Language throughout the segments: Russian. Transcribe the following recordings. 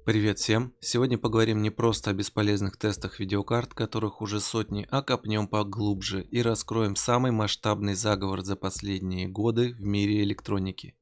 Привет всем! Сегодня поговорим не просто о бесполезных тестах видеокарт, которых уже сотни, а копнем поглубже и раскроем самый масштабный заговор за последние годы в мире электроники.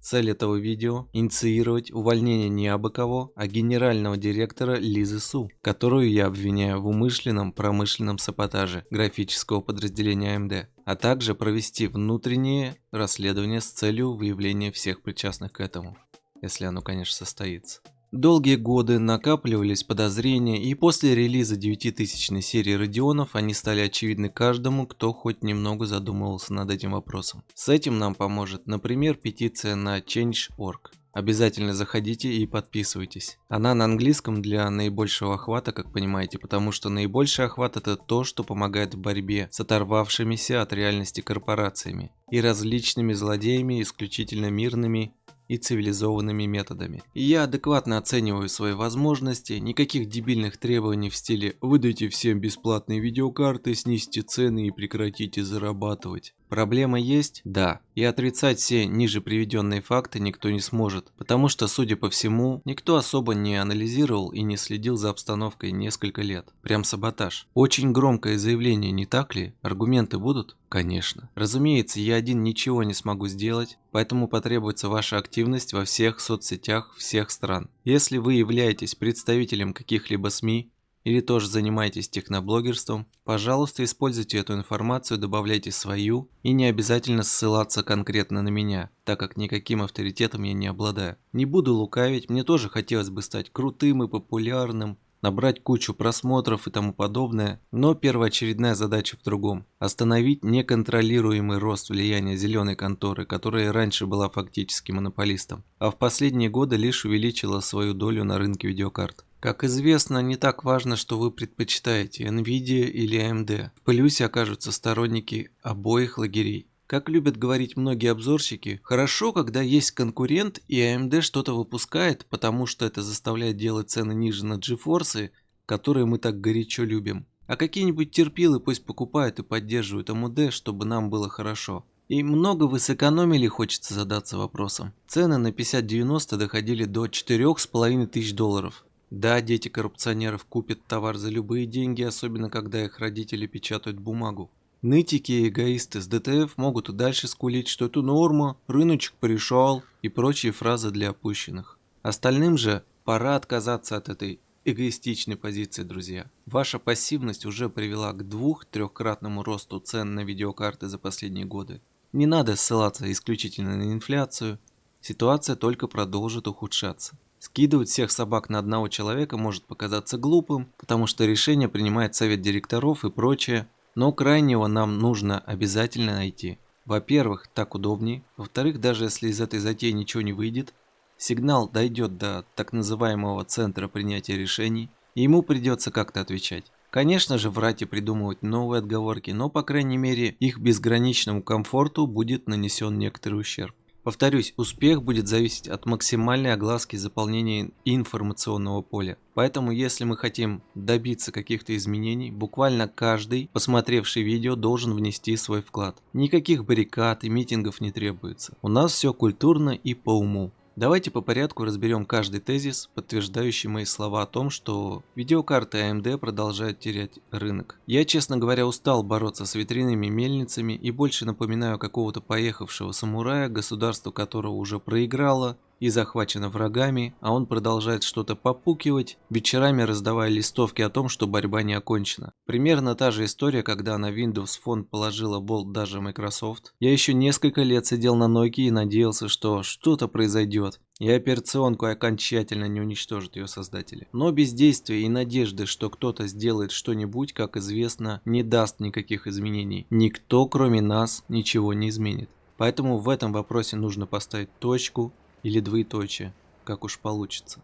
Цель этого видео – инициировать увольнение не абы кого, а генерального директора Лизы Су, которую я обвиняю в умышленном промышленном саботаже графического подразделения AMD, а также провести внутреннее расследование с целью выявления всех причастных к этому, если оно, конечно, состоится. Долгие годы накапливались подозрения, и после релиза 9000 серии Radeonов они стали очевидны каждому, кто хоть немного задумывался над этим вопросом. С этим нам поможет, например, петиция на Change.org. Обязательно заходите и подписывайтесь. Она на английском для наибольшего охвата, как понимаете, потому что наибольший охват — это то, что помогает в борьбе с оторвавшимися от реальности корпорациями и различными злодеями исключительно мирными и цивилизованными методами. И я адекватно оцениваю свои возможности, никаких дебильных требований в стиле «выдайте всем бесплатные видеокарты, снизьте цены и прекратите зарабатывать». Проблема есть? Да. И отрицать все ниже приведенные факты никто не сможет, потому что, судя по всему, никто особо не анализировал и не следил за обстановкой несколько лет. Прям саботаж. Очень громкое заявление, не так ли? Аргументы будут? Конечно. Разумеется, я один ничего не смогу сделать, поэтому потребуется ваша активность во всех соцсетях всех стран. Если вы являетесь представителем каких-либо СМИ, или тоже занимаетесь техноблогерством, пожалуйста, используйте эту информацию, добавляйте свою и не обязательно ссылаться конкретно на меня, так как никаким авторитетом я не обладаю. Не буду лукавить, мне тоже хотелось бы стать крутым и популярным, набрать кучу просмотров и тому подобное, но первоочередная задача в другом – остановить неконтролируемый рост влияния зеленой конторы, которая раньше была фактически монополистом, а в последние годы лишь увеличила свою долю на рынке видеокарт. Как известно, не так важно, что вы предпочитаете, Nvidia или AMD. В плюсе окажутся сторонники обоих лагерей. Как любят говорить многие обзорщики, хорошо, когда есть конкурент и AMD что-то выпускает, потому что это заставляет делать цены ниже на GeForce, которые мы так горячо любим. А какие-нибудь терпилы пусть покупают и поддерживают AMD, чтобы нам было хорошо. И много вы сэкономили, хочется задаться вопросом. Цены на 5090 доходили до $4500. Да, дети коррупционеров купят товар за любые деньги, особенно когда их родители печатают бумагу. Нытики и эгоисты с ДТФ могут и дальше скулить, что это норма, рыночек порешал и прочие фразы для опущенных. Остальным же пора отказаться от этой эгоистичной позиции, друзья. Ваша пассивность уже привела к 2-3-кратному росту цен на видеокарты за последние годы. Не надо ссылаться исключительно на инфляцию, ситуация только продолжит ухудшаться. Скидывать всех собак на одного человека может показаться глупым, потому что решение принимает совет директоров и прочее, но крайнего нам нужно обязательно найти. Во-первых, так удобнее. Во-вторых, даже если из этой затеи ничего не выйдет, сигнал дойдет до так называемого центра принятия решений, и ему придется как-то отвечать. Конечно же, врать и придумывать новые отговорки, но, по крайней мере, их безграничному комфорту будет нанесен некоторый ущерб. Повторюсь, успех будет зависеть от максимальной огласки заполнения информационного поля. Поэтому, если мы хотим добиться каких-то изменений, буквально каждый, посмотревший видео, должен внести свой вклад. Никаких баррикад и митингов не требуется. У нас все культурно и по уму. Давайте по порядку разберем каждый тезис, подтверждающий мои слова о том, что видеокарты AMD продолжают терять рынок. Я, честно говоря, устал бороться с ветряными мельницами и больше напоминаю какого-то поехавшего самурая, государство которого уже проиграло и захвачено врагами, а он продолжает что-то попукивать, вечерами раздавая листовки о том, что борьба не окончена. Примерно та же история, когда на Windows Phone положила болт даже Microsoft. Я еще несколько лет сидел на Nokia и надеялся, что что-то произойдет, и операционку окончательно не уничтожат ее создатели. Но бездействие и надежды, что кто-то сделает что-нибудь, как известно, не даст никаких изменений. Никто, кроме нас, ничего не изменит. Поэтому в этом вопросе нужно поставить точку или двоеточие, как уж получится.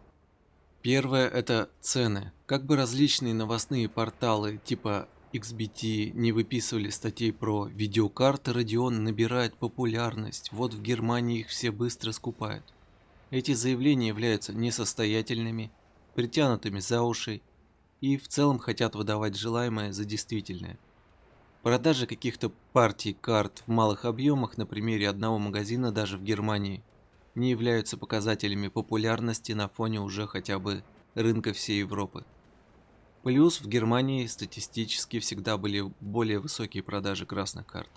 Первое — это цены. Как бы различные новостные порталы типа XBT не выписывали статей про видеокарты Radeon набирают популярность, вот в Германии их все быстро скупают. Эти заявления являются несостоятельными, притянутыми за уши и в целом хотят выдавать желаемое за действительное. Продажи каких-то партий карт в малых объемах на примере одного магазина даже в Германии не являются показателями популярности на фоне уже хотя бы рынка всей Европы. Плюс в Германии статистически всегда были более высокие продажи красных карт.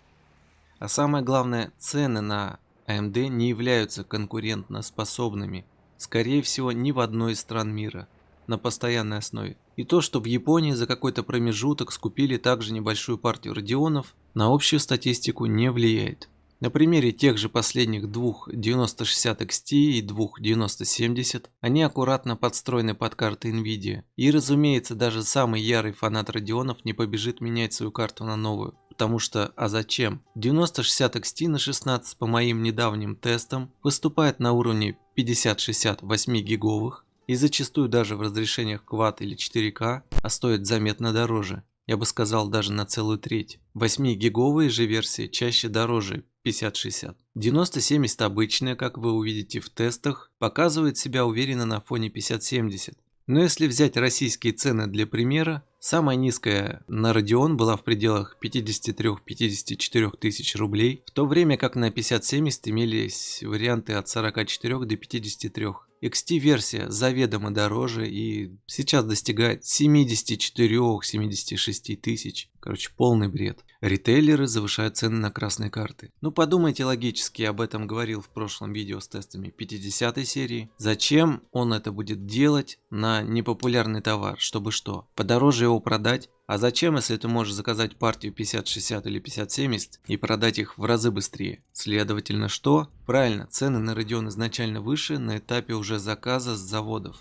А самое главное, цены на AMD не являются конкурентоспособными, скорее всего, ни в одной из стран мира, на постоянной основе. И то, что в Японии за какой-то промежуток скупили также небольшую партию радионов, на общую статистику не влияет. На примере тех же последних двух 9060 XT и двух 9070 они аккуратно подстроены под карты Nvidia. И разумеется, даже самый ярый фанат радионов не побежит менять свою карту на новую. Потому что, а зачем? 9060 XT на 16 по моим недавним тестам выступает на уровне 5060 8-гиговых и зачастую даже в разрешениях Quad или 4К, а стоит заметно дороже. Я бы сказал даже на целую треть. 8-гиговые же версии чаще дороже 5060. 9070 обычная, как вы увидите в тестах, показывает себя уверенно на фоне 5070. Но если взять российские цены для примера, самая низкая на Radeon была в пределах 53-54 тысяч рублей, в то время как на 5070 имелись варианты от 44 до 53. XT-версия заведомо дороже и сейчас достигает 74-76 тысяч. Короче, полный бред. Ритейлеры завышают цены на красные карты. Ну подумайте логически, я об этом говорил в прошлом видео с тестами 50 серии. Зачем он это будет делать на непопулярный товар? Чтобы что? Подороже его продать? А зачем, если ты можешь заказать партию 5060 или 5070 и продать их в разы быстрее? Следовательно, что? Правильно, цены на Radeon изначально выше на этапе уже заказа с заводов.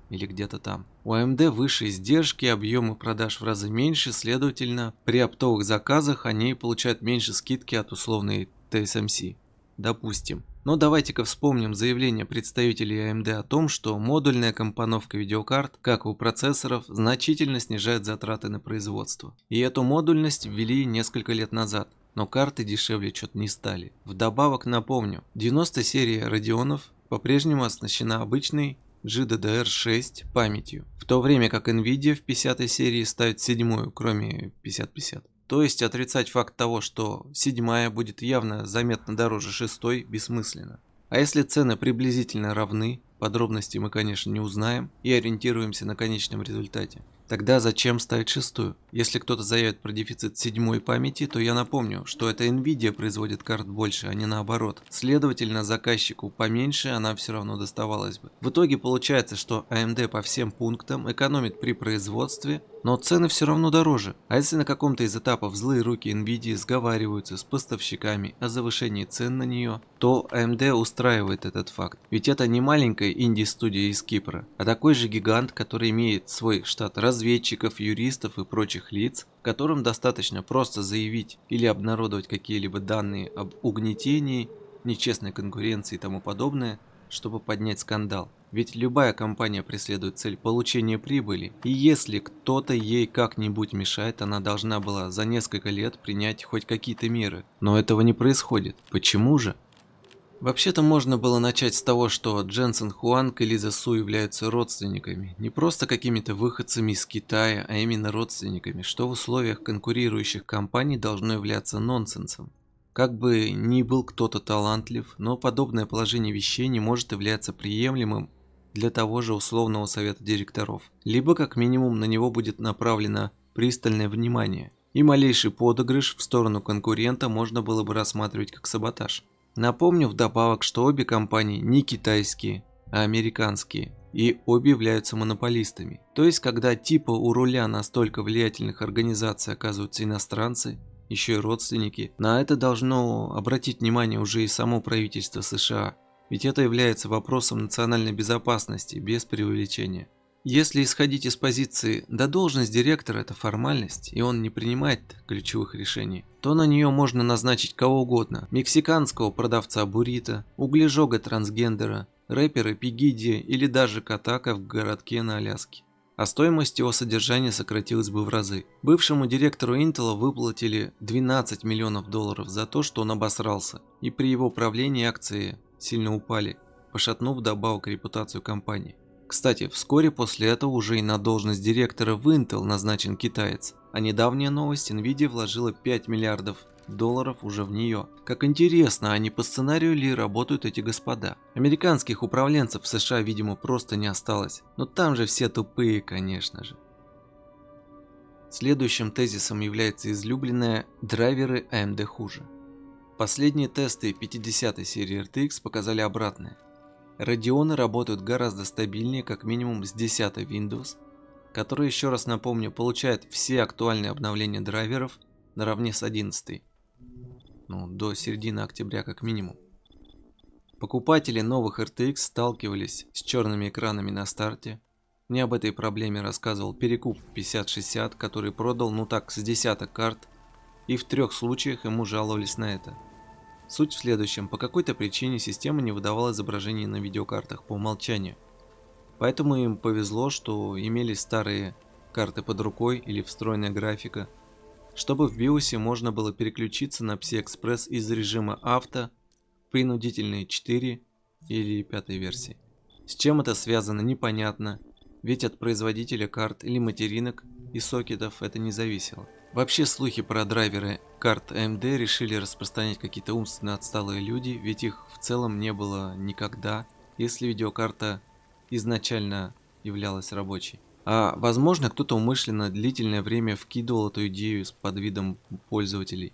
Или где-то там. У AMD выше издержки, объемы продаж в разы меньше, следовательно, при оптовых заказах они получают меньше скидки от условной TSMC. Допустим. Но давайте-ка вспомним заявление представителей AMD о том, что модульная компоновка видеокарт, как у процессоров, значительно снижает затраты на производство. И эту модульность ввели несколько лет назад, но карты дешевле что-то не стали. Вдобавок напомню, 90 серия Radeon'ов по-прежнему оснащена обычной GDDR6 памятью, в то время как Nvidia в 50 серии ставит седьмую, кроме 5050. То есть отрицать факт того, что седьмая будет явно заметно дороже шестой, бессмысленно. А если цены приблизительно равны, подробности мы, конечно, не узнаем и ориентируемся на конечном результате. Тогда зачем ставить шестую? Если кто-то заявит про дефицит седьмой памяти, то я напомню, что это Nvidia производит карт больше, а не наоборот. Следовательно, заказчику поменьше она все равно доставалась бы. В итоге получается, что AMD по всем пунктам экономит при производстве, но цены все равно дороже. А если на каком-то из этапов злые руки Nvidia сговариваются с поставщиками о завышении цен на нее, то AMD устраивает этот факт. Ведь это не маленькая инди-студия из Кипра, а такой же гигант, который имеет свой штат разведчиков, юристов и прочих лиц, которым достаточно просто заявить или обнародовать какие-либо данные об угнетении, нечестной конкуренции и тому подобное, чтобы поднять скандал. Ведь любая компания преследует цель получения прибыли, и если кто-то ей как-нибудь мешает, она должна была за несколько лет принять хоть какие-то меры. Но этого не происходит. Почему же? Вообще-то можно было начать с того, что Дженсен Хуанг и Лиза Су являются родственниками. Не просто какими-то выходцами из Китая, а именно родственниками, что в условиях конкурирующих компаний должно являться нонсенсом. Как бы ни был кто-то талантлив, но подобное положение вещей не может являться приемлемым для того же условного совета директоров. Либо как минимум на него будет направлено пристальное внимание, и малейший подыгрыш в сторону конкурента можно было бы рассматривать как саботаж. Напомню вдобавок, что обе компании не китайские, а американские, и обе являются монополистами. То есть, когда типа у руля настолько влиятельных организаций оказываются иностранцы, еще и родственники, на это должно обратить внимание уже и само правительство США, ведь это является вопросом национальной безопасности, без преувеличения. Если исходить из позиции «да должность директора – это формальность, и он не принимает ключевых решений», то на нее можно назначить кого угодно – мексиканского продавца буррито, углежога-трансгендера, рэпера Пигиди или даже Катака в городке на Аляске. А стоимость его содержания сократилась бы в разы. Бывшему директору Intel выплатили $12 миллионов за то, что он обосрался, и при его правлении акции сильно упали, пошатнув вдобавок репутацию компании. Кстати, вскоре после этого уже и на должность директора в Intel назначен китаец. А недавняя новость: Nvidia вложила $5 миллиардов долларов уже в нее. Как интересно, а не по сценарию ли работают эти господа? Американских управленцев в США, видимо, просто не осталось. Но там же все тупые, конечно же. Следующим тезисом является излюбленное «драйверы AMD хуже». Последние тесты 50-й серии RTX показали обратное. Radeon работают гораздо стабильнее, как минимум с 10-й Windows, который, еще раз напомню, получает все актуальные обновления драйверов наравне с 11-й. До середины октября как минимум. Покупатели новых RTX сталкивались с черными экранами на старте. Мне об этой проблеме рассказывал Перекуп 5060, который продал с десяток карт, и в 3 случаях ему жаловались на это. Суть в следующем: по какой-то причине система не выдавала изображений на видеокартах по умолчанию. Поэтому им повезло, что имелись старые карты под рукой или встроенная графика, чтобы в BIOS можно было переключиться на PCI-Express из режима авто в принудительные 4 или 5 версии. С чем это связано, непонятно, ведь от производителя карт или материнок и сокетов это не зависело. Вообще слухи про драйверы карт AMD решили распространять какие-то умственно отсталые люди, ведь их в целом не было никогда, если видеокарта изначально являлась рабочей. А возможно, кто-то умышленно длительное время вкидывал эту идею под видом пользователей.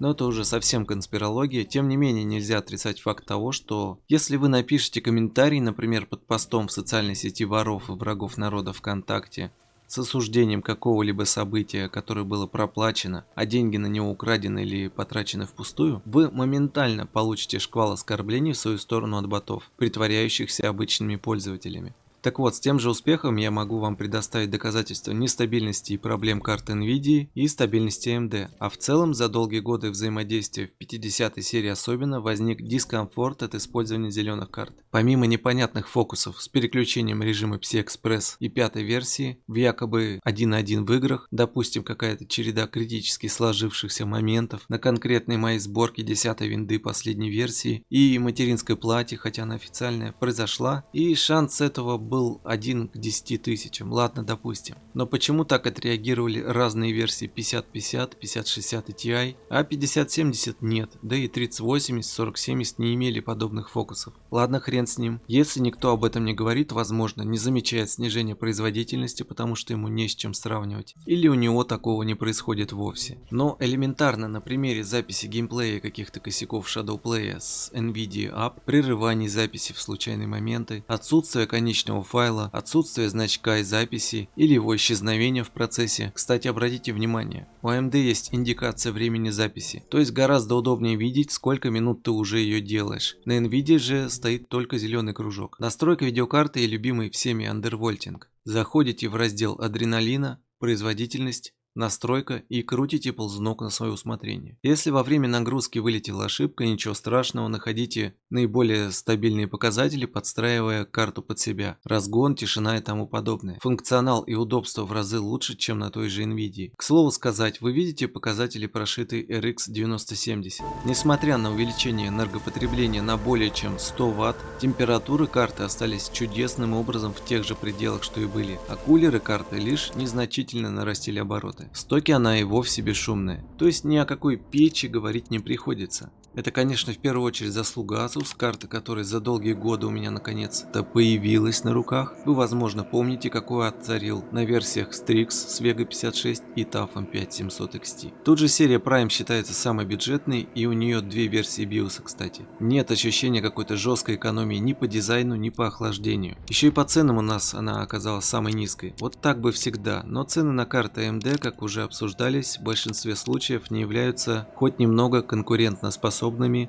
Но это уже совсем конспирология. Тем не менее, нельзя отрицать факт того, что если вы напишите комментарий, например, под постом в социальной сети воров и врагов народа ВКонтакте, с осуждением какого-либо события, которое было проплачено, а деньги на него украдены или потрачены впустую, вы моментально получите шквал оскорблений в свою сторону от ботов, притворяющихся обычными пользователями. Так вот, с тем же успехом я могу вам предоставить доказательства нестабильности и проблем карт NVIDIA и стабильности AMD, а в целом за долгие годы взаимодействия в 50-й серии особенно возник дискомфорт от использования зеленых карт. Помимо непонятных фокусов с переключением режима PCI-Express и 5-й версии в якобы 1.1 в играх, допустим, какая-то череда критически сложившихся моментов на конкретной моей сборке 10-й винды последней версии и материнской плате, хотя она официальная, произошла, и шанс этого был 1 к 10 тысячам, ладно, допустим. Но почему так отреагировали разные версии 5050, 5060 и Ti, а 5070 нет, да и 3080, 4070 не имели подобных фокусов. Ладно, хрен с ним. Если никто об этом не говорит, возможно, не замечает снижения производительности, потому что ему не с чем сравнивать, или у него такого не происходит вовсе. Но элементарно на примере записи геймплея и каких-то косяков Shadowplay с NVIDIA App, прерываний записи в случайные моменты, отсутствие конечного файла, отсутствие значка и записи или его исчезновение в процессе. Кстати, обратите внимание, у AMD есть индикация времени записи, то есть гораздо удобнее видеть, сколько минут ты уже ее делаешь. На NVIDIA же стоит только зеленый кружок. Настройка видеокарты и любимый всеми андервольтинг. Заходите в раздел адреналина, производительность, настройка и крутите ползунок на свое усмотрение. Если во время нагрузки вылетела ошибка, ничего страшного, находите наиболее стабильные показатели, подстраивая карту под себя. Разгон, тишина и тому подобное. Функционал и удобство в разы лучше, чем на той же NVIDIA. К слову сказать, вы видите показатели прошитой RX 9070. Несмотря на увеличение энергопотребления на более чем 100 Вт, температуры карты остались чудесным образом в тех же пределах, что и были, а кулеры карты лишь незначительно нарастили обороты. В стоке она и вовсе бесшумная, то есть ни о какой печи говорить не приходится. Это, конечно, в первую очередь заслуга Asus, карта которой за долгие годы у меня наконец-то появилась на руках. Вы, возможно, помните, какой ад царил на версиях Strix с Vega 56 и TUF M5 700 XT. Тут же серия Prime считается самой бюджетной, и у нее 2 версии BIOS, кстати. Нет ощущения какой-то жесткой экономии ни по дизайну, ни по охлаждению. Еще и по ценам у нас она оказалась самой низкой. Вот так бы всегда, но цены на карты AMD, как уже обсуждались, в большинстве случаев не являются хоть немного конкурентоспособными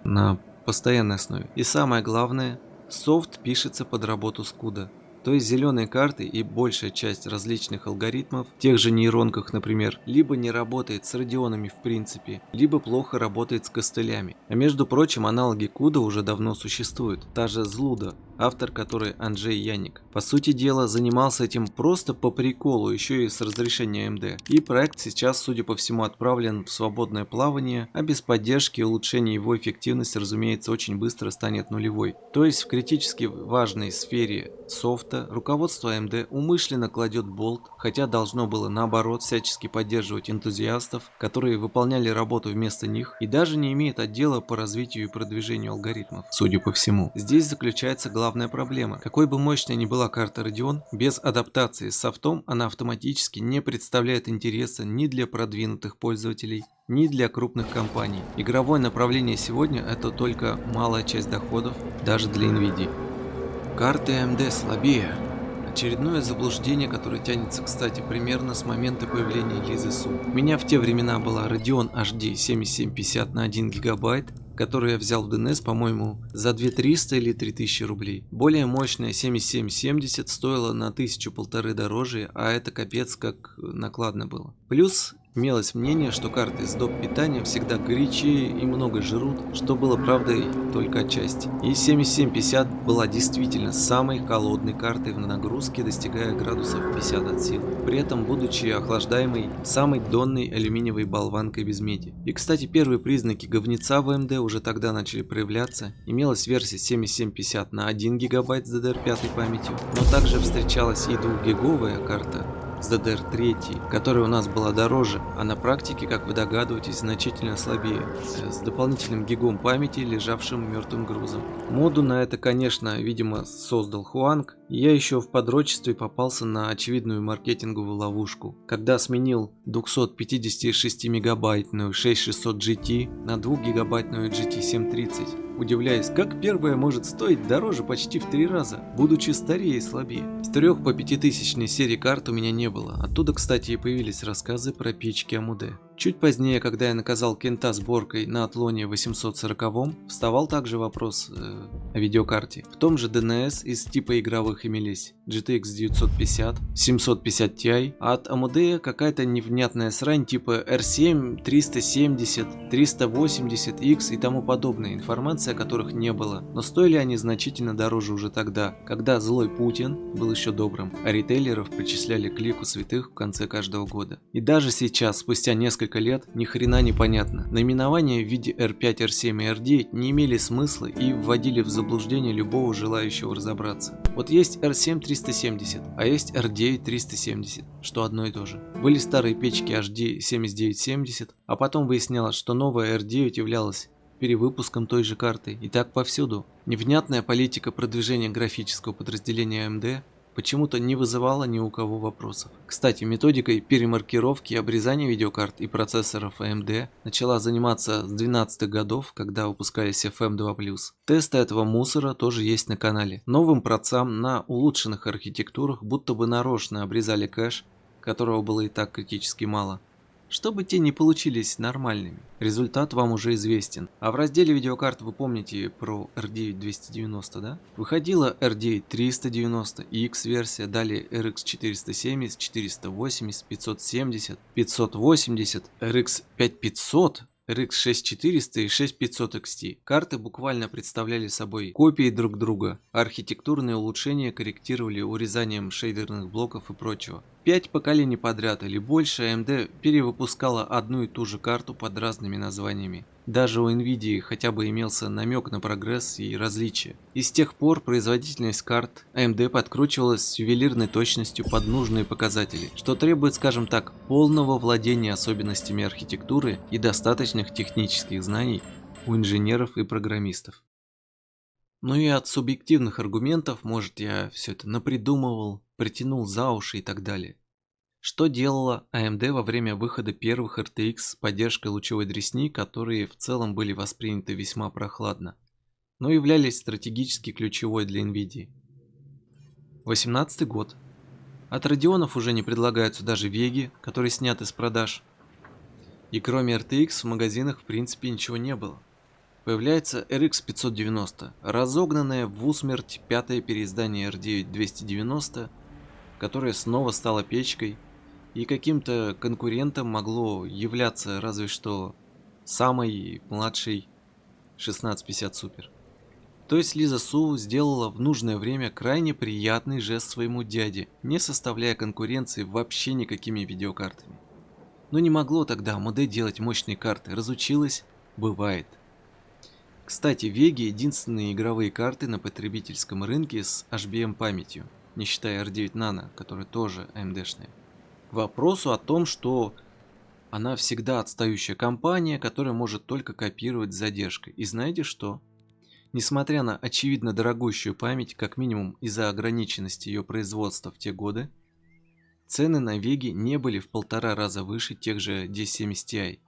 на постоянной основе. И самое главное, софт пишется под работу скуда. То есть зеленые карты и большая часть различных алгоритмов, в тех же нейронках, например, либо не работает с радионами в принципе, либо плохо работает с костылями. А между прочим, аналоги CUDA уже давно существуют. Та же ZLUDA, автор которой Анджей Яник. По сути дела, занимался этим просто по приколу, еще и с разрешения AMD. И проект сейчас, судя по всему, отправлен в свободное плавание, а без поддержки и улучшения его эффективность, разумеется, очень быстро станет нулевой. То есть в критически важной сфере софта руководство AMD умышленно кладет болт, хотя должно было наоборот всячески поддерживать энтузиастов, которые выполняли работу вместо них, и даже не имеет отдела по развитию и продвижению алгоритмов, судя по всему. Здесь заключается главная проблема. Какой бы мощной ни была карта Radeon, без адаптации с софтом она автоматически не представляет интереса ни для продвинутых пользователей, ни для крупных компаний. Игровое направление сегодня это только малая часть доходов, даже для Nvidia. Карты AMD слабее. Очередное заблуждение, которое тянется, кстати, примерно с момента появления Лизы Су. У меня в те времена была Radeon HD 7750 на 1 гигабайт, которую я взял в DNS, по-моему, за 2300 или 3000 рублей. Более мощная 7770 стоила на 1000-1500 дороже, а это капец как накладно было. Плюс имелось мнение, что карты с доп. Питанием всегда горячее и много жрут, что было правдой только отчасти. И 7750 была действительно самой холодной картой в нагрузке, достигая градусов 50 от силы, при этом будучи охлаждаемой самой донной алюминиевой болванкой без меди. И кстати, первые признаки говнеца в AMD уже тогда начали проявляться. Имелась версия 7750 на 1 гигабайт с DDR5 памятью, но также встречалась и 2-гиговая карта с DDR3, которая у нас была дороже, а на практике, как вы догадываетесь, значительно слабее, с дополнительным гигом памяти, лежавшим мертвым грузом. Моду на это, конечно, видимо, создал Хуанг, и я еще в подрочестве попался на очевидную маркетинговую ловушку, когда сменил 256 мегабайтную 6600 GT на 2 гигабайтную GT 730. Удивляясь, как первая может стоить дороже почти в 3 раза, будучи старее и слабее. С 3 по 5000 серии карт у меня не было, оттуда, кстати, и появились рассказы про печки AMD. Чуть позднее, когда я наказал Кента сборкой на Атлоне 840, вставал также вопрос о видеокарте. В том же DNS из типа игровых имелись GTX 950, 750 Ti, а от AMD какая-то невнятная срань типа R7, 370, 380X и тому подобное, информации о которых не было, но стоили они значительно дороже уже тогда, когда злой Путин был еще добрым, а ритейлеров причисляли к лику святых в конце каждого года. И даже сейчас, спустя несколько лет, ни хрена не понятно. Наименования в виде R5, R7 и R9 не имели смысла и вводили в заблуждение любого желающего разобраться. Вот есть R7 370, а есть R9 370, что одно и то же. Были старые печки HD 7970, а потом выяснялось, что новая R9 являлась перевыпуском той же карты, и так повсюду. Невнятная политика продвижения графического подразделения AMD почему-то не вызывала ни у кого вопросов. Кстати, методикой перемаркировки и обрезания видеокарт и процессоров AMD начала заниматься с 12-х годов, когда выпускались FM2+. Тесты этого мусора тоже есть на канале. Новым процам на улучшенных архитектурах будто бы нарочно обрезали кэш, которого было и так критически мало, чтобы те не получились нормальными. Результат вам уже известен. А в разделе видеокарт вы помните про RDNA 290, да? Выходила RDNA 390, X версия, далее RX 470, 480, 570, 580, RX 5500, RX 6400 и 6500 XT. Карты буквально представляли собой копии друг друга, а архитектурные улучшения корректировали урезанием шейдерных блоков и прочего. 5 поколений подряд или больше AMD перевыпускала одну и ту же карту под разными названиями. Даже у Nvidia хотя бы имелся намек на прогресс и различия. И с тех пор производительность карт AMD подкручивалась с ювелирной точностью под нужные показатели, что требует, скажем так, полного владения особенностями архитектуры и достаточных технических знаний у инженеров и программистов. Ну и от субъективных аргументов, может, я все это напридумывал, притянул за уши и так далее. Что делала AMD во время выхода первых RTX с поддержкой лучевой дресни, которые в целом были восприняты весьма прохладно, но являлись стратегически ключевой для Nvidia? 18 год. От Radeon'ов уже не предлагаются даже Веги, которые сняты с продаж. И кроме RTX в магазинах в принципе ничего не было. Появляется RX 590, разогнанное в усмерть пятое переиздание R9 290, которое снова стало печкой, и каким-то конкурентом могло являться разве что самый младший 1650 Super. То есть Лиза Су сделала в нужное время крайне приятный жест своему дяде, не составляя конкуренции вообще никакими видеокартами. Но не могло тогда AMD делать мощные карты, разучилась, бывает. Кстати, Vega единственные игровые карты на потребительском рынке с HBM памятью, не считая R9 Nano, которая тоже AMD-шная. К вопросу о том, что она всегда отстающая компания, которая может только копировать с задержкой. И знаете что? Несмотря на очевидно дорогущую память, как минимум из-за ограниченности ее производства в те годы, цены на Vega не были в 1,5 раза выше тех же 1070 Ti,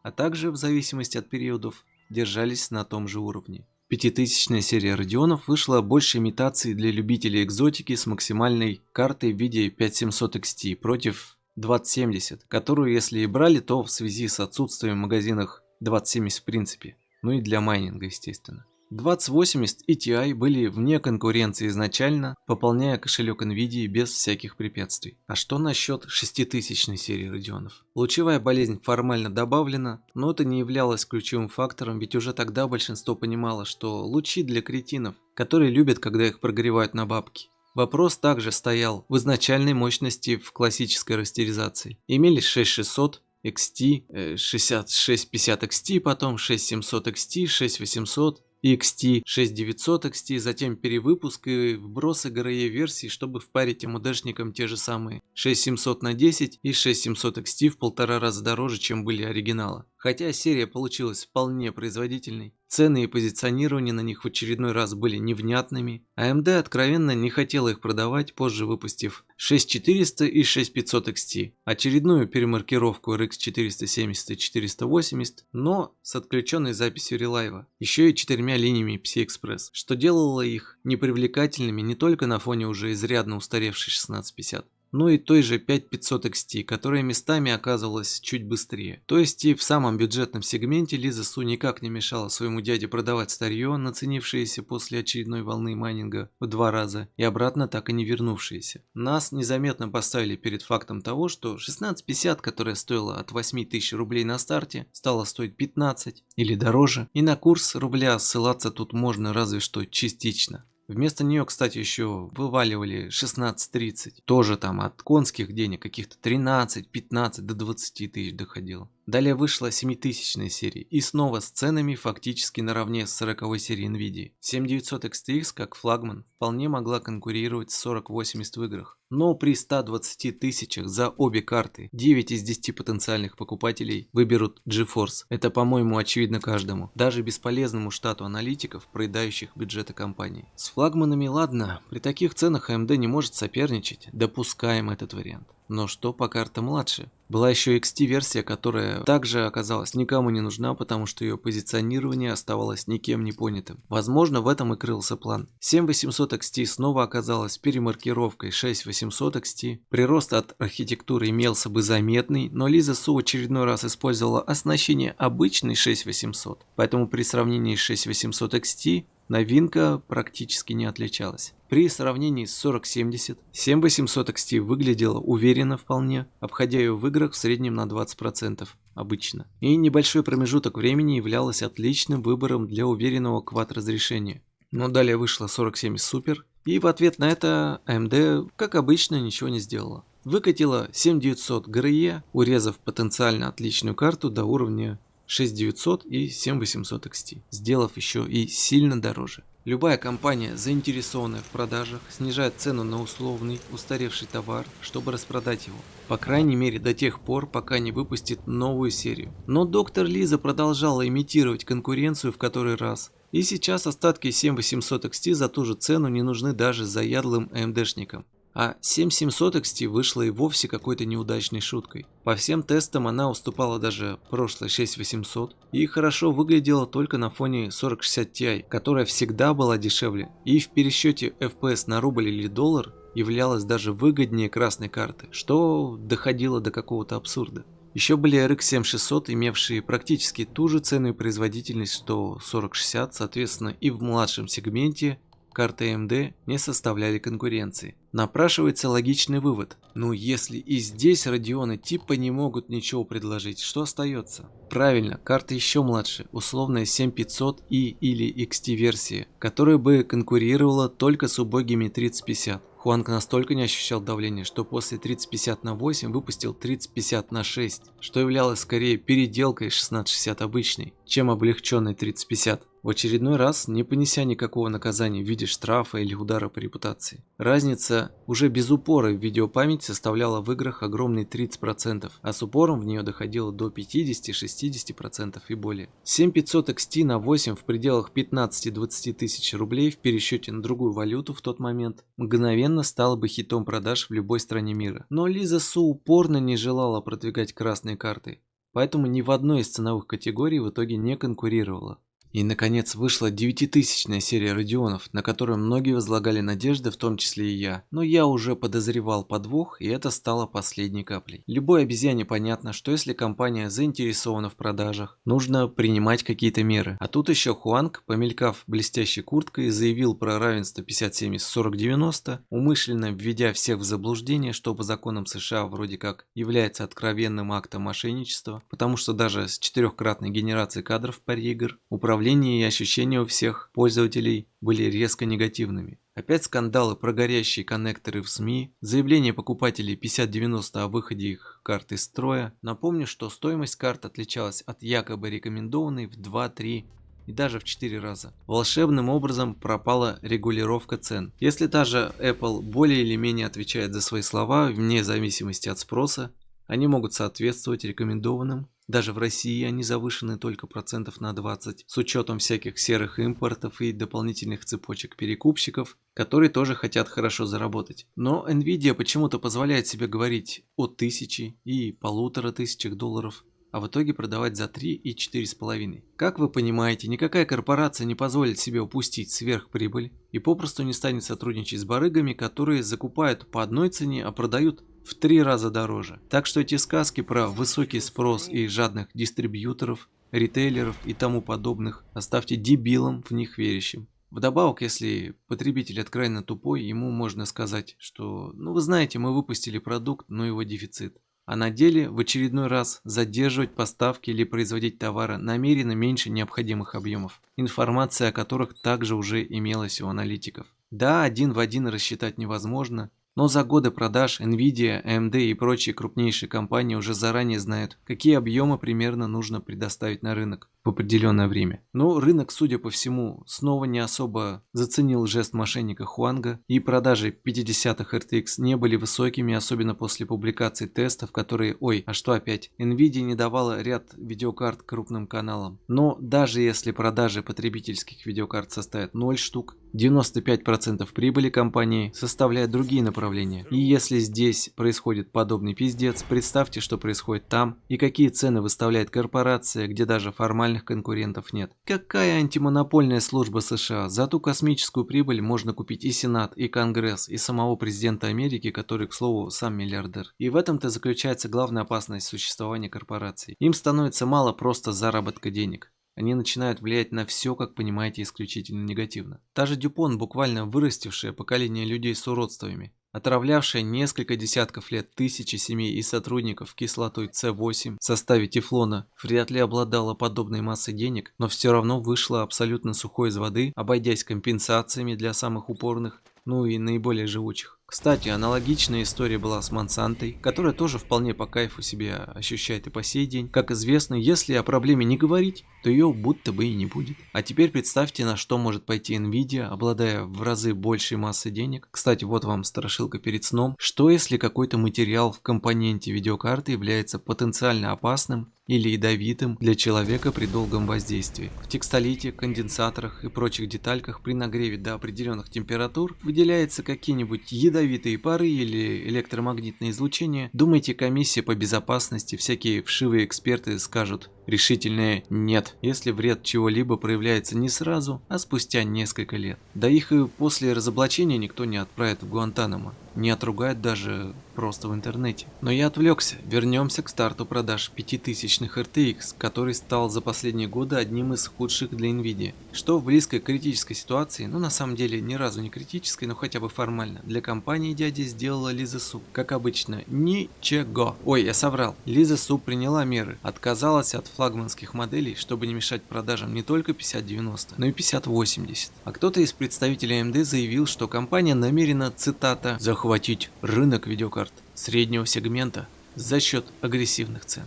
а также, в зависимости от периодов, держались на том же уровне. Пятитысячная серия Radeon вышла больше имитации для любителей экзотики с максимальной картой в виде 5700 XT против 2070, которую если и брали, то в связи с отсутствием в магазинах 2070 в принципе, ну и для майнинга, естественно. 2080 и Ti были вне конкуренции изначально, пополняя кошелек Nvidia без всяких препятствий. А что насчет 6000 серии Radeon? Лучевая болезнь формально добавлена, но это не являлось ключевым фактором, ведь уже тогда большинство понимало, что лучи для кретинов, которые любят, когда их прогревают на бабки. Вопрос также стоял в изначальной мощности в классической растеризации. Имелись 6600, XT, 6650 XT, потом 6700 XT, 6800, XT 6900 XT, затем перевыпуск и вбросы GRE версий, чтобы впарить АМДшникам те же самые 6700 на 10 и 6700 XT в 1,5 раза дороже, чем были оригиналы. Хотя серия получилась вполне производительной, цены и позиционирование на них в очередной раз были невнятными, AMD откровенно не хотела их продавать, позже выпустив 6400 и 6500 XT, очередную перемаркировку RX 470 и 480, но с отключенной записью релайва, еще и 4 линиями PCI-Express, что делало их непривлекательными не только на фоне уже изрядно устаревшей 1650, но и той же 5500 XT, которая местами оказывалась чуть быстрее. То есть и в самом бюджетном сегменте Лиза Су никак не мешала своему дяде продавать старье, наценившееся после очередной волны майнинга в 2 раза, и обратно так и не вернувшееся. Нас незаметно поставили перед фактом того, что 1650, которая стоила от 8000 рублей на старте, стала стоить 15 или дороже, и на курс рубля ссылаться тут можно разве что частично. Вместо нее, кстати, еще вываливали 16.30. Тоже там от конских денег каких-то 13, 15 до 20 тысяч доходило. Далее вышла 7000 серия и снова с ценами фактически наравне с 40 серией Nvidia. 7900 XTX как флагман вполне могла конкурировать с 4080 в играх. Но при 120 тысячах за обе карты 9 из 10 потенциальных покупателей выберут GeForce. Это, по-моему, очевидно каждому. Даже бесполезному штату аналитиков, проедающих бюджеты компании. С флагманами ладно, при таких ценах AMD не может соперничать. Допускаем этот вариант. Но что по картам младше? Была еще XT-версия, которая также оказалась никому не нужна, потому что ее позиционирование оставалось никем не понятым. Возможно, в этом и крылся план. 7800 XT снова оказалась перемаркировкой 6800 XT. Прирост от архитектуры имелся бы заметный, но Лиза Су в очередной раз использовала оснащение обычной 6800. Поэтому при сравнении с 6800 XT новинка практически не отличалась. При сравнении с 4070, 7800 XT выглядела уверенно вполне, обходя ее в играх в среднем на 20% обычно. И небольшой промежуток времени являлась отличным выбором для уверенного квад-разрешения. Но далее вышла 4070 Super, и в ответ на это AMD, как обычно, ничего не сделала. Выкатила 7900 GRE, урезав потенциально отличную карту до уровня 6900 и 7800 XT, сделав еще и сильно дороже. Любая компания, заинтересованная в продажах, снижает цену на условный, устаревший товар, чтобы распродать его. По крайней мере до тех пор, пока не выпустит новую серию. Но доктор Лиза продолжала имитировать конкуренцию в который раз. И сейчас остатки 7800 XT за ту же цену не нужны даже заядлым AMD-шникам. А 7700 XT вышла и вовсе какой-то неудачной шуткой. По всем тестам она уступала даже прошлой 6800 и хорошо выглядела только на фоне 4060 Ti, которая всегда была дешевле и в пересчете FPS на рубль или доллар являлась даже выгоднее красной карты, что доходило до какого-то абсурда. Еще были RX 7600, имевшие практически ту же цену и производительность, что 4060, соответственно и в младшем сегменте карты AMD не составляли конкуренции. Напрашивается логичный вывод. Ну если и здесь Radeon типа не могут ничего предложить, что остается? Правильно, карта еще младше, условная 7500 и или XT версия, которая бы конкурировала только с убогими 3050. Хуанг настолько не ощущал давления, что после 3050 на 8 выпустил 3050 на 6, что являлось скорее переделкой 1660 обычной, чем облегченной 3050. В очередной раз не понеся никакого наказания в виде штрафа или удара по репутации. Разница уже без упора в видеопамять составляла в играх огромные 30%, а с упором в нее доходило до 50-60% и более. 7500 XT на 8 в пределах 15-20 тысяч рублей в пересчете на другую валюту в тот момент мгновенно стала бы хитом продаж в любой стране мира. Но Лиза Су упорно не желала продвигать красные карты, поэтому ни в одной из ценовых категорий в итоге не конкурировала. И наконец вышла 9000-я серия Радионов, на которую многие возлагали надежды, в том числе и я. Но я уже подозревал подвох, и это стало последней каплей. Любой обезьяне понятно, что если компания заинтересована в продажах, нужно принимать какие-то меры. А тут еще Хуанг, помелькав блестящей курткой, заявил про равенство 50-70-40-90, умышленно введя всех в заблуждение, что по законам США вроде как является откровенным актом мошенничества, потому что даже с 4-кратной генерацией кадров паре игр управление и ощущения у всех пользователей были резко негативными. Опять скандалы про горящие коннекторы в СМИ, заявление покупателей 5090 о выходе их карт из строя. Напомню, что стоимость карт отличалась от якобы рекомендованной в 2-3 и даже в 4 раза. Волшебным образом пропала регулировка цен. Если та же Apple более или менее отвечает за свои слова, вне зависимости от спроса, они могут соответствовать рекомендованным. Даже в России они завышены только процентов на 20, с учетом всяких серых импортов и дополнительных цепочек перекупщиков, которые тоже хотят хорошо заработать. Но Nvidia почему-то позволяет себе говорить о 1000 и 1500 долларов, а в итоге продавать за 3 и 4,5. Как вы понимаете, никакая корпорация не позволит себе упустить сверхприбыль и попросту не станет сотрудничать с барыгами, которые закупают по одной цене, а продают в 3 раза дороже. Так что эти сказки про высокий спрос и жадных дистрибьюторов, ритейлеров и тому подобных оставьте дебилам в них верящим. Вдобавок, если потребитель откровенно тупой, ему можно сказать, что ну вы знаете, мы выпустили продукт, но его дефицит. А на деле в очередной раз задерживать поставки или производить товары намеренно меньше необходимых объемов, информация о которых также уже имелась у аналитиков. Да, один в один рассчитать невозможно, но за годы продаж Nvidia, AMD и прочие крупнейшие компании уже заранее знают, какие объемы примерно нужно предоставить на рынок в определенное время. Но рынок, судя по всему, снова не особо заценил жест мошенника Хуанга, и продажи 50-х RTX не были высокими, особенно после публикации тестов, которые, ой, а что опять, Nvidia не давала ряд видеокарт крупным каналам. Но даже если продажи потребительских видеокарт составят 0 штук, 95% прибыли компании составляют другие направления. И если здесь происходит подобный пиздец, представьте, что происходит там, и какие цены выставляет корпорация, где даже формальных конкурентов нет. Какая антимонопольная служба США? За ту космическую прибыль можно купить и Сенат, и Конгресс, и самого президента Америки, который, к слову, сам миллиардер. И в этом-то заключается главная опасность существования корпораций. Им становится мало просто заработка денег. Они начинают влиять на все, как понимаете, исключительно негативно. Та же Дюпон, буквально вырастившее поколение людей с уродствами, отравлявшая несколько десятков лет тысячи семей и сотрудников кислотой С8 в составе тефлона, вряд ли обладала подобной массой денег, но все равно вышла абсолютно сухой из воды, обойдясь компенсациями для самых упорных, ну и наиболее живучих. Кстати, аналогичная история была с Монсантой, которая тоже вполне по кайфу себя ощущает и по сей день. Как известно, если о проблеме не говорить, то ее будто бы и не будет. А теперь представьте, на что может пойти Nvidia, обладая в разы большей массой денег. Кстати, вот вам страшилка перед сном. Что если какой-то материал в компоненте видеокарты является потенциально опасным или ядовитым для человека при долгом воздействии? В текстолите, конденсаторах и прочих детальках при нагреве до определенных температур выделяются какие-нибудь ядовитые пары или электромагнитное излучение. Думаете, комиссия по безопасности, всякие вшивые эксперты скажут: Решительное «нет», если вред чего-либо проявляется не сразу, а спустя несколько лет. Да их и после разоблачения никто не отправит в Гуантанамо, не отругает даже просто в интернете. Но я отвлекся, вернемся к старту продаж 5000-х RTX, который стал за последние годы одним из худших для Nvidia. Что в близкой критической ситуации, ну на самом деле ни разу не критической, но хотя бы формально, для компании дяди сделала Лиза Су. Как обычно, ничего. Ой, я соврал. Лиза Су приняла меры, отказалась от флагманских моделей, чтобы не мешать продажам не только 5090, но и 5080. А кто-то из представителей AMD заявил, что компания намерена, цитата, захватить рынок видеокарт среднего сегмента за счет агрессивных цен.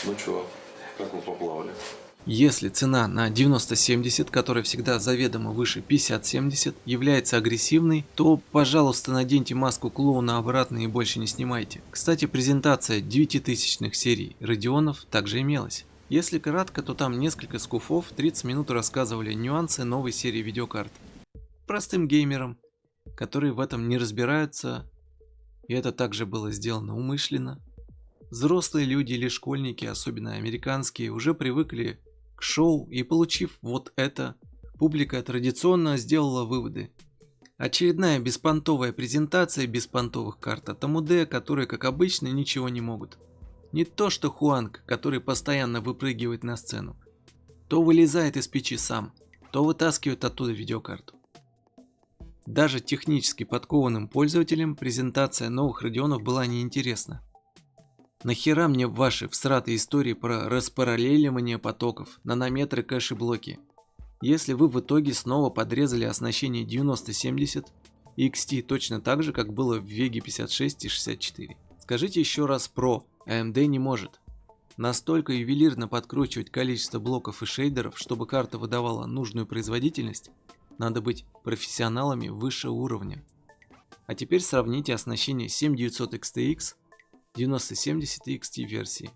Ну чё, как мы поплавали? Если цена на 9070, которая всегда заведомо выше 5070, является агрессивной, то, пожалуйста, наденьте маску клоуна обратно и больше не снимайте. Кстати, презентация 9000-х серий Radeon'ов также имелась. Если кратко, то там несколько скуфов 30 минут рассказывали нюансы новой серии видеокарт. Простым геймерам, которые в этом не разбираются, и это также было сделано умышленно. Взрослые люди или школьники, особенно американские, уже привыкли к шоу, и получив вот это, публика традиционно сделала выводы. Очередная беспонтовая презентация беспонтовых карт от AMD, которые, как обычно, ничего не могут. Не то что Хуанг, который постоянно выпрыгивает на сцену. То вылезает из печи сам, то вытаскивает оттуда видеокарту. Даже технически подкованным пользователям презентация новых Radeon'ов была неинтересна. Нахера мне ваши всратые истории про распараллеливание потоков, нанометры, кэш-блоки? Если вы в итоге снова подрезали оснащение 9070 и XT точно так же, как было в Vega 56 и 64. Скажите еще раз про AMD не может. Настолько ювелирно подкручивать количество блоков и шейдеров, чтобы карта выдавала нужную производительность, надо быть профессионалами высшего уровня. А теперь сравните оснащение 7900 XTX, 9070 и XT версии.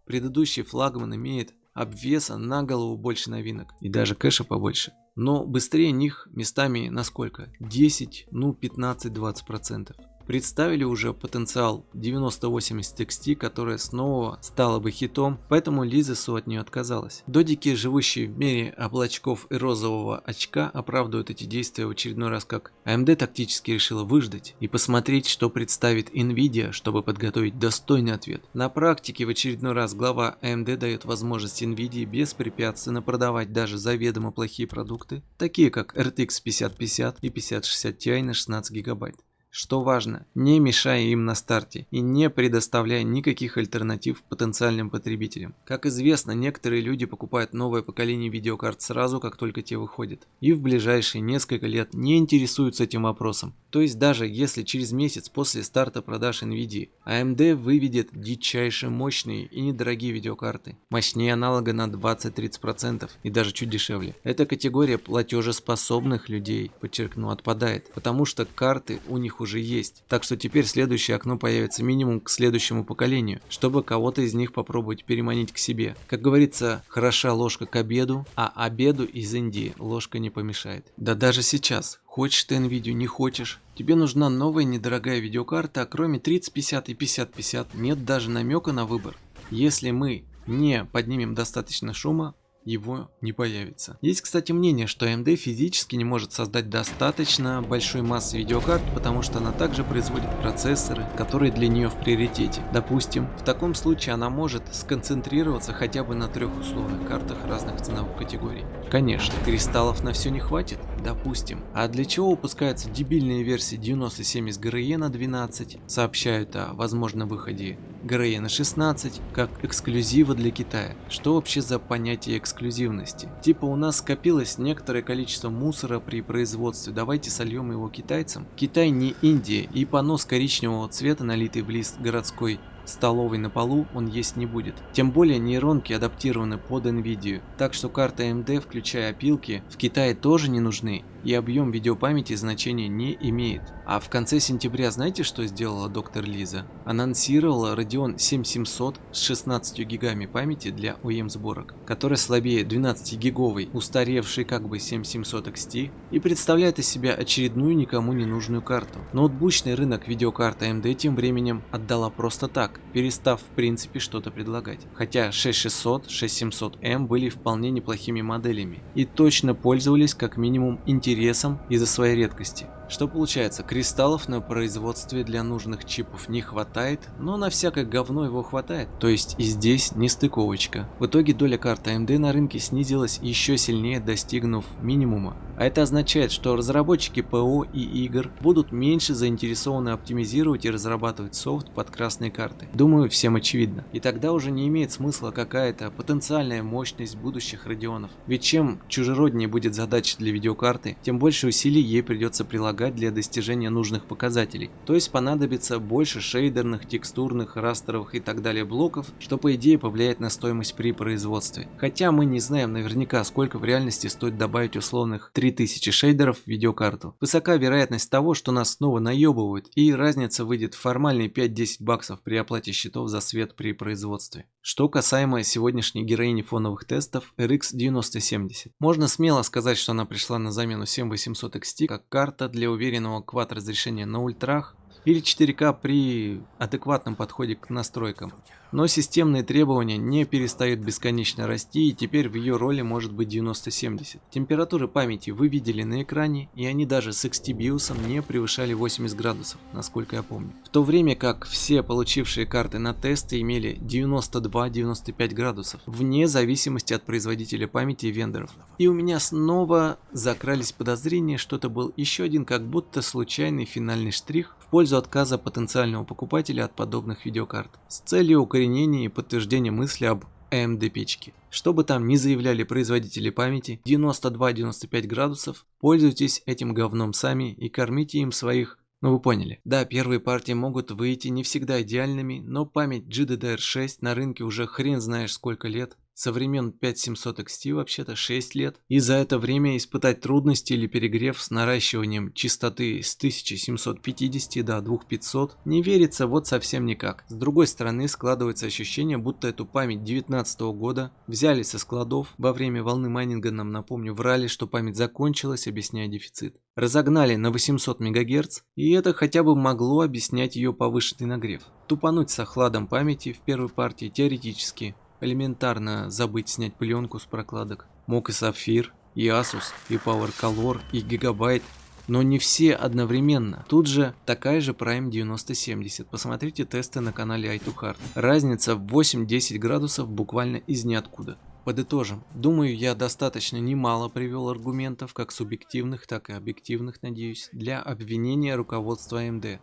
Предыдущий флагман имеет обвеса на голову больше новинок и даже кэша побольше. Но быстрее них местами на сколько? 10, ну 15-20%. Представили уже потенциал 9080 XT, которая снова стала бы хитом, поэтому Лиза Су от нее отказалась. Додики, живущие в мире облачков и розового очка, оправдывают эти действия в очередной раз как AMD тактически решила выждать и посмотреть, что представит Nvidia, чтобы подготовить достойный ответ. На практике в очередной раз глава AMD дает возможность Nvidia беспрепятственно продавать даже заведомо плохие продукты, такие как RTX 5050 и 5060 Ti на 16 гигабайт. Что важно, не мешая им на старте и не предоставляя никаких альтернатив потенциальным потребителям. Как известно, некоторые люди покупают новое поколение видеокарт сразу, как только те выходят, и в ближайшие несколько лет не интересуются этим вопросом. То есть даже если через месяц после старта продаж Nvidia AMD выведет дичайше мощные и недорогие видеокарты, мощнее аналога на 20-30% и даже чуть дешевле, эта категория платежеспособных людей, подчеркну, отпадает, потому что карты у них уже есть. Так что теперь следующее окно появится минимум к следующему поколению, чтобы кого-то из них попробовать переманить к себе. Как говорится, хороша ложка к обеду, а обеду из Индии ложка не помешает. Да даже сейчас, хочешь ты Nvidia, не хочешь, тебе нужна новая недорогая видеокарта, а кроме 3050 и 5050 нет даже намека на выбор. Если мы не поднимем достаточно шума, его не появится. Есть, кстати, мнение, что AMD физически не может создать достаточно большой массы видеокарт, потому что она также производит процессоры, которые для нее в приоритете. Допустим, в таком случае она может сконцентрироваться хотя бы на 3 условных картах разных ценовых категорий. Конечно, кристаллов на все не хватит, допустим. А для чего выпускаются дебильные версии 9070 GRE на 12, сообщают о возможном выходе GRE на 16, как эксклюзива для Китая. Что вообще за понятие эксклюзивности? Типа у нас скопилось некоторое количество мусора при производстве, давайте сольем его китайцам. Китай не Индия, и понос коричневого цвета, налитый в лист городской столовой на полу, он есть не будет. Тем более нейронки адаптированы под Nvidia, так что карты AMD, включая опилки, в Китае тоже не нужны. и объем видеопамяти значения не имеет. А в конце сентября знаете, что сделала доктор Лиза? Анонсировала Radeon 7700 с 16 гигами памяти для OEM сборок, который слабее 12-гиговой, устаревшей как бы 7700 XT и представляет из себя очередную никому не нужную карту. Ноутбучный рынок видеокарт AMD тем временем отдала просто так, перестав в принципе что-то предлагать. Хотя 6600, 6700M были вполне неплохими моделями и точно пользовались как минимум интересом из-за своей редкости. Что получается, кристаллов на производстве для нужных чипов не хватает, но на всякое говно его хватает. То есть и здесь нестыковочка. В итоге доля карт AMD на рынке снизилась еще сильнее, достигнув минимума. А это означает, что разработчики ПО и игр будут меньше заинтересованы оптимизировать и разрабатывать софт под красные карты. Думаю, всем очевидно. И тогда уже не имеет смысла какая-то потенциальная мощность будущих Radeonов. Ведь чем чужероднее будет задача для видеокарты, тем больше усилий ей придется прилагать для достижения нужных показателей. То есть понадобится больше шейдерных, текстурных, растровых и так далее блоков, что по идее повлияет на стоимость при производстве. Хотя мы не знаем наверняка, сколько в реальности стоит добавить условных 3000 шейдеров в видеокарту. Высока вероятность того, что нас снова наебывают, и разница выйдет в формальные 5-10 баксов при оплате счетов за свет при производстве. Что касаемо сегодняшней героини фоновых тестов RX 9070. Можно смело сказать, что она пришла на замену 7800 XT как карта для уверенного квад разрешения на ультрах или 4К при адекватном подходе к настройкам. Но системные требования не перестают бесконечно расти, и теперь в ее роли может быть 9070. Температуры памяти вы видели на экране, и они даже с XT-биосом не превышали 80 градусов, насколько я помню. В то время как все получившие карты на тесты имели 92-95 градусов, вне зависимости от производителя памяти и вендоров. И у меня снова закрались подозрения, что это был еще один как будто случайный финальный штрих в пользу отказа потенциального покупателя от подобных видеокарт, с целью укоренения и подтверждения мысли об AMD печке. Что бы там ни заявляли производители памяти, 92-95 градусов, пользуйтесь этим говном сами и кормите им своих. Ну вы поняли. Да, первые партии могут выйти не всегда идеальными, но память GDDR6 на рынке уже хрен знаешь сколько лет. Со времен 5700 XT вообще-то 6 лет. И за это время испытать трудности или перегрев с наращиванием частоты с 1750 до 2500 не верится вот совсем никак. С другой стороны складывается ощущение, будто эту память 2019 года взяли со складов, во время волны майнинга нам, напомню, врали, что память закончилась, объясняя дефицит. Разогнали на 800 МГц, и это хотя бы могло объяснять ее повышенный нагрев. Тупануть с охладом памяти в первой партии теоретически. Элементарно забыть снять пленку с прокладок. Мог и Sapphire, и Asus, и PowerColor, и Gigabyte. Но не все одновременно. Тут же такая же Prime 9070. Посмотрите тесты на канале i2hard. Разница в 8-10 градусов буквально из ниоткуда. Подытожим. Думаю, я достаточно немало привел аргументов, как субъективных, так и объективных, надеюсь, для обвинения руководства AMD.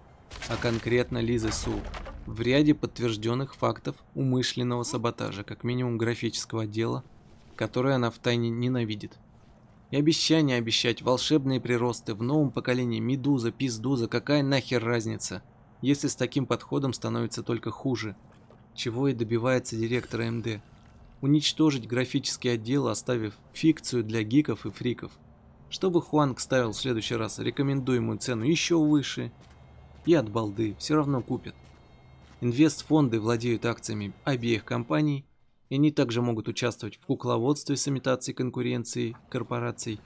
А конкретно Лизы Су, в ряде подтвержденных фактов умышленного саботажа, как минимум графического отдела, который она втайне ненавидит. И обещание обещать волшебные приросты в новом поколении Медуза, Пиздуза, какая нахер разница, если с таким подходом становится только хуже, чего и добивается директор AMD. Уничтожить графический отдел, оставив фикцию для гиков и фриков. Чтобы Хуанг ставил в следующий раз рекомендуемую цену еще выше, и от балды все равно купят. Инвестфонды владеют акциями обеих компаний, и они также могут участвовать в кукловодстве с имитацией конкуренции корпораций,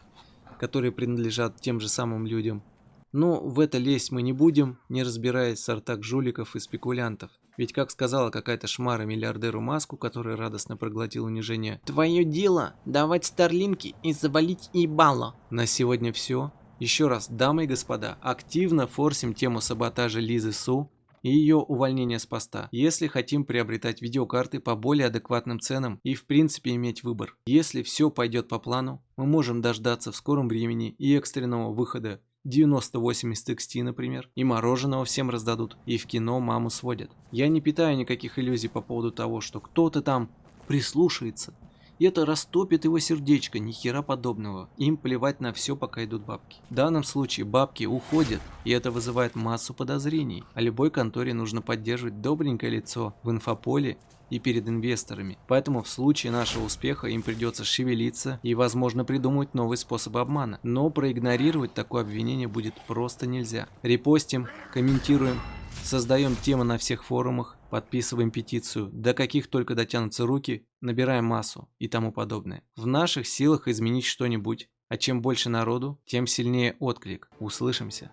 которые принадлежат тем же самым людям. Но в это лезть мы не будем, не разбираясь в сортах жуликов и спекулянтов. Ведь, как сказала какая-то шмара миллиардеру Маску, который радостно проглотил унижение: «Твое дело давать старлинки и завалить ебало». На сегодня все. Еще раз, дамы и господа, активно форсим тему саботажа Лизы Су и ее увольнения с поста, если хотим приобретать видеокарты по более адекватным ценам и в принципе иметь выбор. Если все пойдет по плану, мы можем дождаться в скором времени и экстренного выхода 9080 XT, например, и мороженого всем раздадут, и в кино маму сводят. Я не питаю никаких иллюзий по поводу того, что кто-то там прислушается И это растопит его сердечко, ни хера подобного. Им плевать на все, пока идут бабки. В данном случае бабки уходят, и это вызывает массу подозрений. А любой конторе нужно поддерживать добренькое лицо в инфополе и перед инвесторами. Поэтому в случае нашего успеха им придется шевелиться и, возможно, придумать новые способы обмана. Но проигнорировать такое обвинение будет просто нельзя. Репостим, комментируем, создаем темы на всех форумах, подписываем петицию, до каких только дотянутся руки, набираем массу и тому подобное. В наших силах изменить что-нибудь, а чем больше народу, тем сильнее отклик. Услышимся.